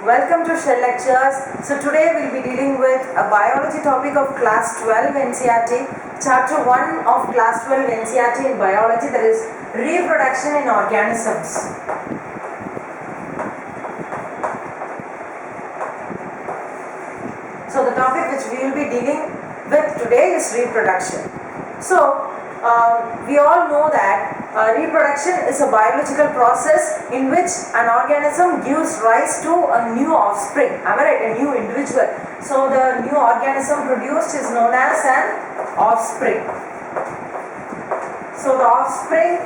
Welcome to Shell Lectures. So today we'll be dealing with a biology topic of class 12 NCERT, chapter 1 of class 12 NCERT in biology, that is reproduction in organisms. So the topic which we will be dealing with today is reproduction. So we all know that reproduction is a biological process in which an organism gives rise to a new offspring, am I right? A new individual. So the new organism produced is known as an offspring. So the offspring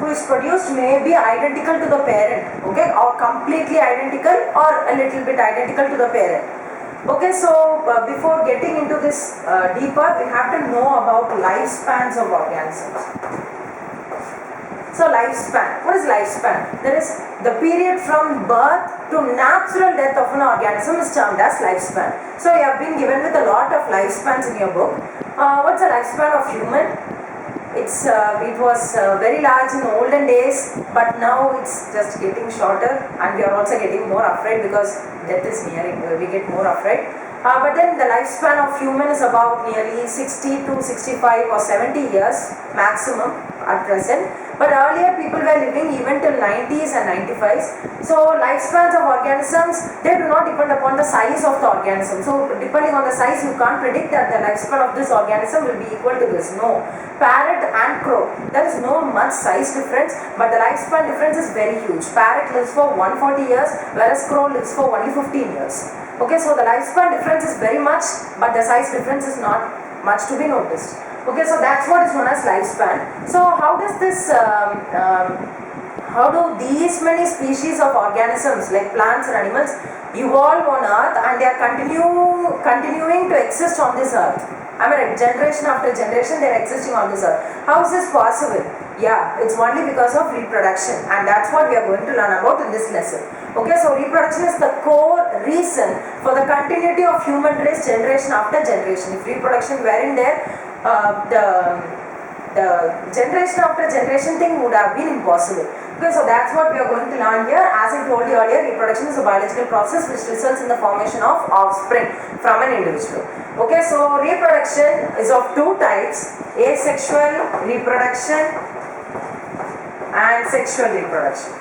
who is produced may be identical to the parent, okay, or completely identical or a little bit identical to the parent. Okay, so before getting into this deeper, we have to know about lifespans of organisms. So lifespan, what is lifespan? That is the period from birth to natural death of an organism is termed as lifespan. So you have been given with a lot of lifespans in your book. What's the lifespan of human? It was very large in the olden days, but now it's just getting shorter, and we are also getting more afraid because death is nearing. We get more afraid. But then the lifespan of human is about nearly 60 to 65 or 70 years maximum at present. But earlier people were living even till 90s and 95s. So lifespans of organisms, they do not depend upon the size of the organism. So depending on the size, you can't predict that the lifespan of this organism will be equal to this. No. Parrot and crow, there is no much size difference, but the lifespan difference is very huge. Parrot lives for 140 years, whereas crow lives for only 15 years. Okay, so the lifespan difference is very much, but the size difference is not much to be noticed. Okay, so that's what is known as lifespan. So how does this, how do these many species of organisms like plants and animals evolve on earth, and they are continuing to exist on this earth? I mean, generation after generation they are existing on this earth. How is this possible? Yeah, it's only because of reproduction, and that's what we are going to learn about in this lesson. Okay, so reproduction is the core reason for the continuity of human race generation after generation. If reproduction weren't there, the generation after generation thing would have been impossible. Okay, so that's what we are going to learn here. As I told you earlier, reproduction is a biological process which results in the formation of offspring from an individual. Okay, so reproduction is of two types: asexual reproduction and sexual reproduction.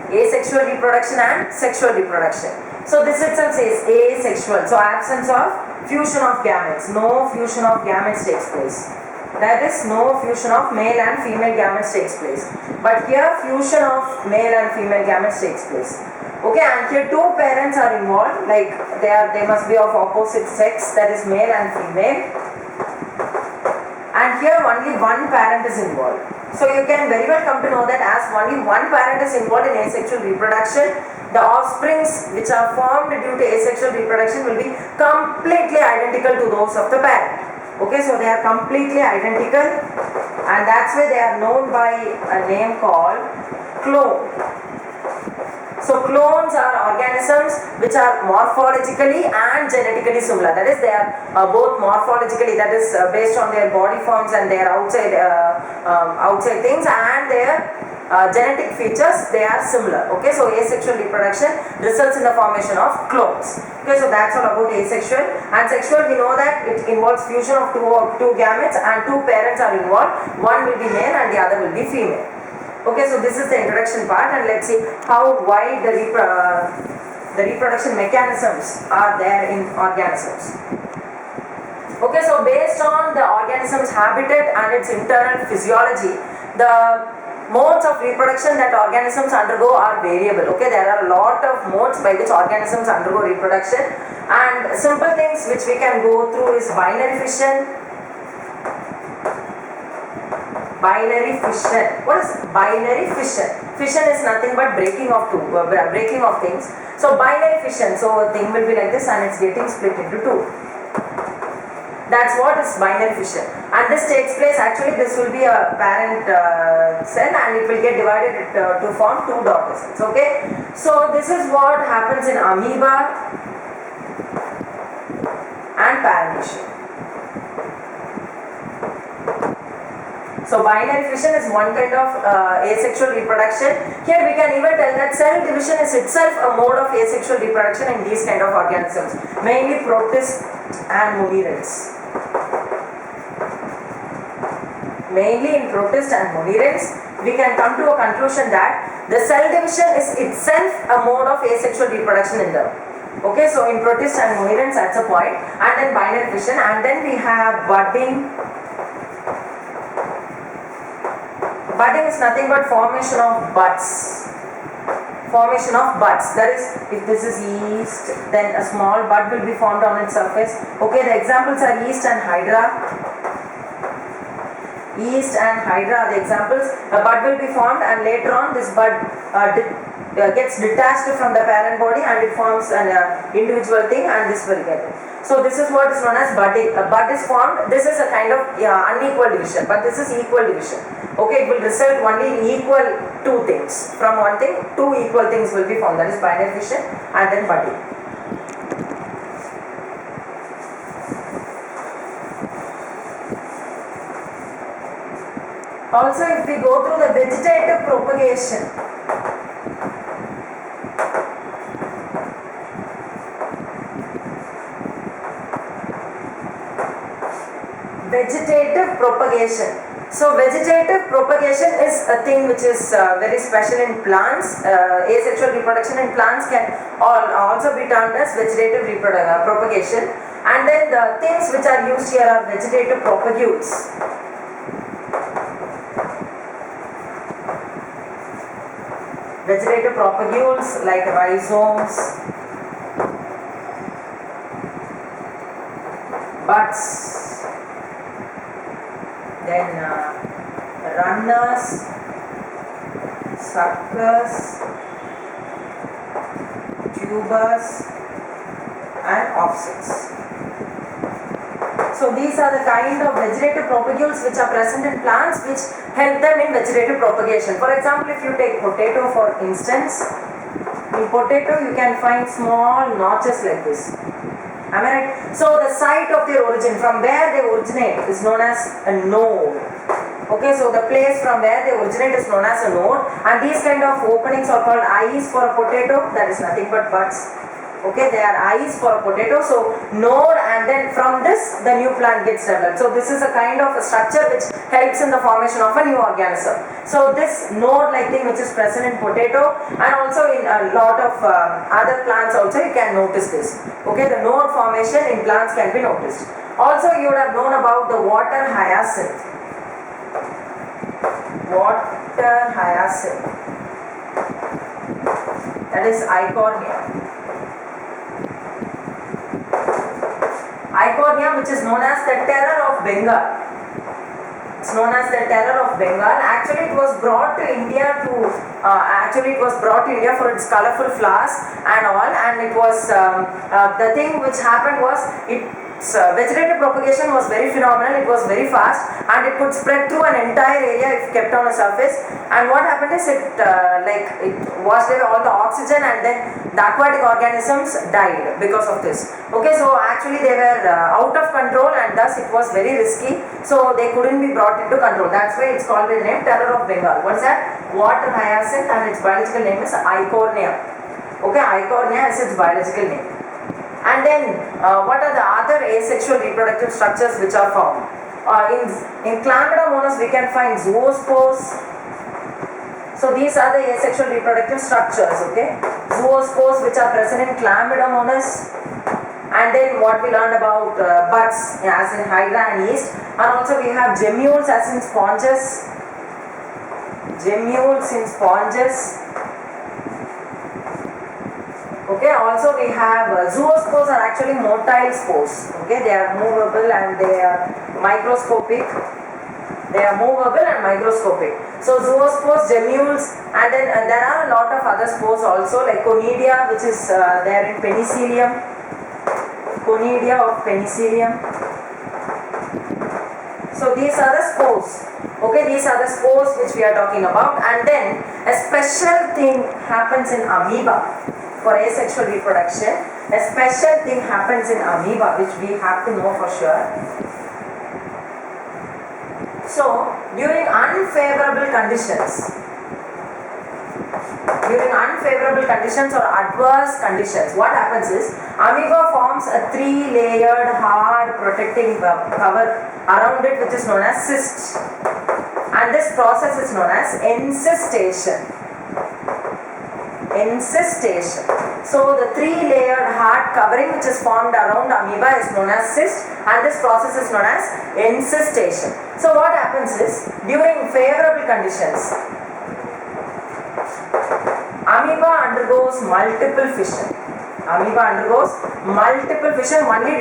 Asexual reproduction and sexual reproduction. So this itself says asexual. So absence of fusion of gametes. No fusion of gametes takes place. That is, no fusion of male and female gametes takes place. But here fusion of male and female gametes takes place. Okay, and here two parents are involved, like they must be of opposite sex, that is male and female. And here only one parent is involved. So you can very well come to know that as only one parent is involved in asexual reproduction, the offsprings which are formed due to asexual reproduction will be completely identical to those of the parent. Okay, so they are completely identical, and that's why they are known by a name called clone. So clones are organisms which are morphologically and genetically similar. That is, they are both morphologically, that is based on their body forms and their outside things, and their genetic features, they are similar. Okay, so asexual reproduction results in the formation of clones. Okay, so that's all about asexual. And sexual, we know that it involves fusion of two gametes, and two parents are involved. One will be male and the other will be female. Okay, so this is the introduction part, and let's see how wide the reproduction mechanisms are there in organisms. Okay, so based on the organism's habitat and its internal physiology, the modes of reproduction that organisms undergo are variable. Okay, there are a lot of modes by which organisms undergo reproduction, and simple things which we can go through is binary fission. Binary fission. What is binary fission? Fission is nothing but breaking of things. So binary fission. So a thing will be like this and it's getting split into two. That's what is binary fission. And this takes place, actually this will be a parent cell, and it will get divided to form two daughter cells. Okay. So this is what happens in amoeba and paramecium. So binary fission is one kind of asexual reproduction. Here we can even tell that cell division is itself a mode of asexual reproduction in these kind of organisms, mainly protists and monerans. Mainly in protists and monerans, we can come to a conclusion that the cell division is itself a mode of asexual reproduction in them. Okay, so in protists and monerans, that's a point, and then binary fission, and then we have budding. Budding is nothing but formation of buds. Formation of buds. That is, if this is yeast, then a small bud will be formed on its surface. Okay, the examples are yeast and hydra. Yeast and hydra are the examples. A bud will be formed, and later on this bud gets detached from the parent body and it forms an individual thing, and this will get it. So this is what is known as budding. A bud is formed. This is a kind of unequal division, but this is equal division. Okay, it will result only in equal two things. From one thing, two equal things will be formed. That is binary fission and then budding. Also, if we go through the vegetative propagation, vegetative propagation. So vegetative propagation is a thing which is very special in plants. Asexual reproduction in plants can also be termed as vegetative propagation. And then the things which are used here are vegetative propagules. Vegetative propagules like rhizomes, buds, then runners, suckers, tubers and offsets. So these are the kind of vegetative propagules which are present in plants which help them in vegetative propagation. For example, if you take potato for instance, in potato you can find small notches like this. Am I right? So the site of their origin, from where they originate, is known as a node. Okay, so the place from where they originate is known as a node, and these kind of openings are called eyes for a potato. That is nothing but buds. Okay, they are eyes for a potato. So node, and then from this the new plant gets developed. So this is a kind of a structure which helps in the formation of a new organism. So this node like thing which is present in potato and also in a lot of other plants also you can notice this. Okay, the node formation in plants can be noticed. Also you would have known about the water hyacinth. Water hyacinth. That is Eichhornia. Eichhornia, which is known as the terror of Bengal. It's known as the terror of Bengal. Actually, it was brought to India for its colorful flowers and all. And it was the thing which happened was its vegetative propagation was very phenomenal. It was very fast and it could spread through an entire area if kept on a surface. And what happened is it washed away all the oxygen, and then the aquatic organisms died because of this. Okay, so actually they were out of control, and thus it was very risky. So they couldn't be brought into control. That's why it's called the name terror of Bengal. What is that? Water hyacinth, and its biological name is Eichhornia. Okay, Eichhornia is its biological name. And then what are the other asexual reproductive structures which are found? In Chlamydomonas we can find zoospores. So these are the asexual reproductive structures, okay? Zoospores which are present in Chlamydomonas. And then what we learned about buds as in hydra and yeast. And also we have gemmules as in sponges. Gemmules in sponges. Okay, also we have zoospores are actually motile spores. Okay, they are movable and they are microscopic. They are movable and microscopic. So zoospores, gemmules, and then there are a lot of other spores also like conidia, which is there in Penicillium. Conidia of Penicillium. So these are the spores. Okay, these are the spores which we are talking about. And then a special thing happens in amoeba. For asexual reproduction, a special thing happens in amoeba which we have to know for sure. So during unfavorable conditions, or adverse conditions, what happens is amoeba forms a 3-layered hard protecting cover around it, which is known as cyst, and this process is known as encystation. So the 3-layered hard covering which is formed around amoeba is known as cyst, and this process is known as encystation. So what happens is during favorable conditions, amoeba undergoes multiple fission. Only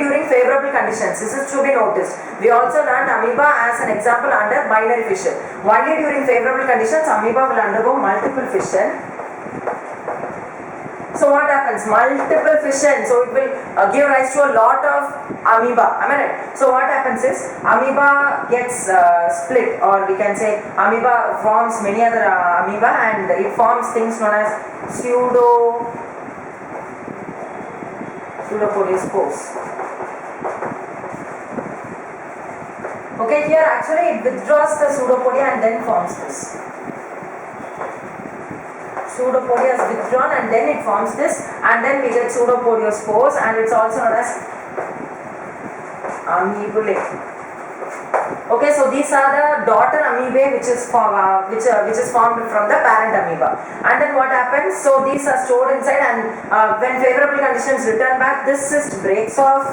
during favorable conditions. This is to be noticed. We also learned amoeba as an example under binary fission. Only during favorable conditions, amoeba will undergo multiple fission. So what happens? Multiple fission. So it will give rise to a lot of amoeba. Am I right? So what happens is amoeba gets split, or we can say amoeba forms many other amoeba, and it forms things known as pseudopodious spores. Okay, here actually it withdraws the pseudopodia and then forms this. Pseudopodia is withdrawn and then it forms this, and then we get pseudopodiospores, and it's also known as amoebulae. Okay, so these are the daughter amoebae which is formed from the parent amoeba. And then what happens? So these are stored inside, and when favorable conditions return back, this cyst breaks off,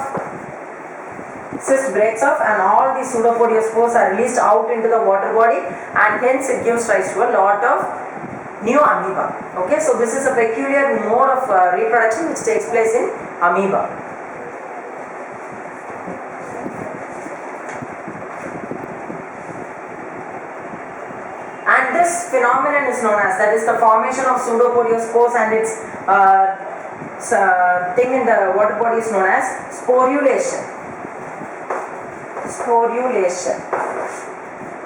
and all these pseudopodiospores are released out into the water body, and hence it gives rise to a lot of new amoeba. Okay, so this is a peculiar mode of reproduction which takes place in amoeba. And this phenomenon is known as, that is the formation of pseudopodiospores, and its thing in the water body is known as sporulation.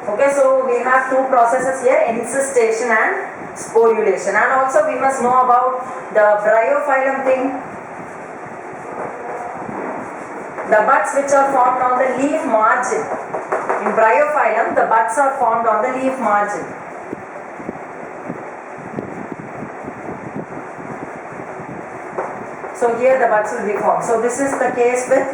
Okay, so we have two processes here, encystation and sporulation. And also we must know about the bryophyllum thing, the buds which are formed on the leaf margin. In bryophyllum, the buds are formed on the leaf margin. So here the buds will be formed. So this is the case with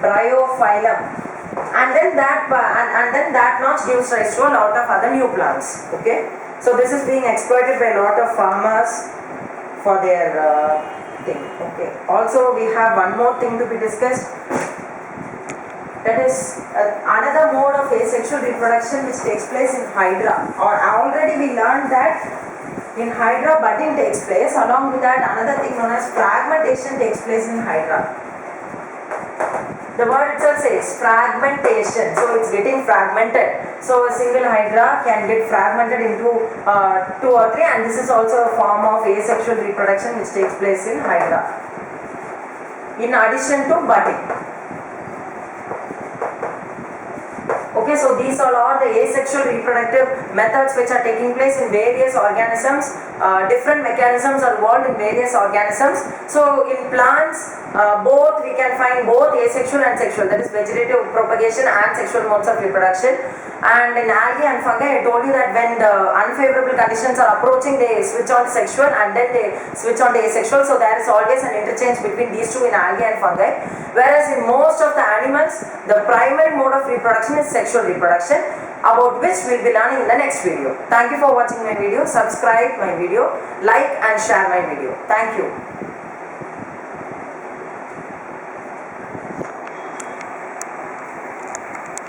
bryophyllum. And then that notch gives rise to a lot of other new plants. Okay, so this is being exploited by a lot of farmers for their thing. Okay, also we have one more thing to be discussed, that is another mode of asexual reproduction which takes place in hydra. Or already we learned that in hydra budding takes place, along with that another thing known as fragmentation takes place in hydra. The word itself says fragmentation, so it's getting fragmented. So a single hydra can get fragmented into 2 or 3, and this is also a form of asexual reproduction which takes place in hydra, in addition to budding. Okay, so these all are the asexual reproductive methods which are taking place in various organisms. Different mechanisms are involved in various organisms. So in plants, both we can find both asexual and sexual, that is vegetative propagation and sexual modes of reproduction. And in algae and fungi, I told you that when the unfavorable conditions are approaching, they switch on sexual and then they switch on the asexual. So there is always an interchange between these two in algae and fungi. Whereas in most of the animals, the primary mode of reproduction is sexual reproduction, about which we will be learning in the next video. Thank you for watching my video. Subscribe my video, like and share my video. Thank you.